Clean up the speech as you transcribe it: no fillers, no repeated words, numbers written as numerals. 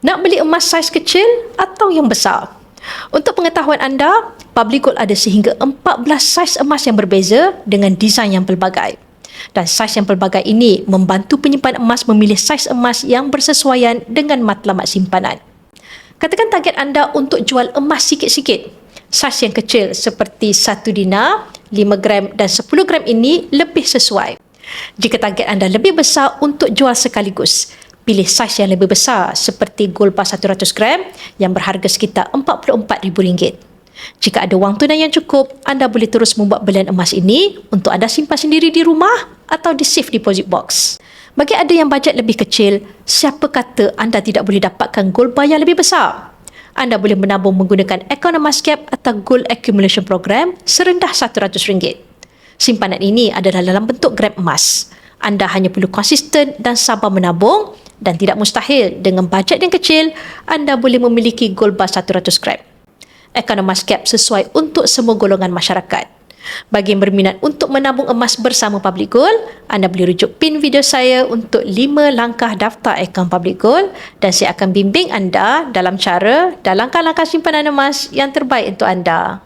Nak beli emas saiz kecil atau yang besar? Untuk pengetahuan anda, Public Gold ada sehingga 14 saiz emas yang berbeza dengan desain yang pelbagai. Dan saiz yang pelbagai ini membantu penyimpan emas memilih saiz emas yang bersesuaian dengan matlamat simpanan. Katakan target anda untuk jual emas sikit-sikit. Saiz yang kecil seperti 1 dinar, 5 gram dan 10 gram ini lebih sesuai. Jika target anda lebih besar untuk jual sekaligus, pilih saiz yang lebih besar seperti gold bar 100 gram yang berharga sekitar RM44,000. Jika ada wang tunai yang cukup, anda boleh terus membuat belian emas ini untuk anda simpan sendiri di rumah atau di safe deposit box. Bagi ada yang bajet lebih kecil, siapa kata anda tidak boleh dapatkan gold bar yang lebih besar? Anda boleh menabung menggunakan akaun EmasCap atau Gold Accumulation Program serendah RM100. Simpanan ini adalah dalam bentuk gram emas. Anda hanya perlu konsisten dan sabar menabung dan tidak mustahil dengan bajet yang kecil, anda boleh memiliki gold bar 100 gram. Akaun EmasCap sesuai untuk semua golongan masyarakat. Bagi yang berminat untuk menabung emas bersama Public Gold, anda boleh rujuk pin video saya untuk 5 langkah daftar akaun Public Gold dan saya akan bimbing anda dalam cara dan langkah-langkah simpanan emas yang terbaik untuk anda.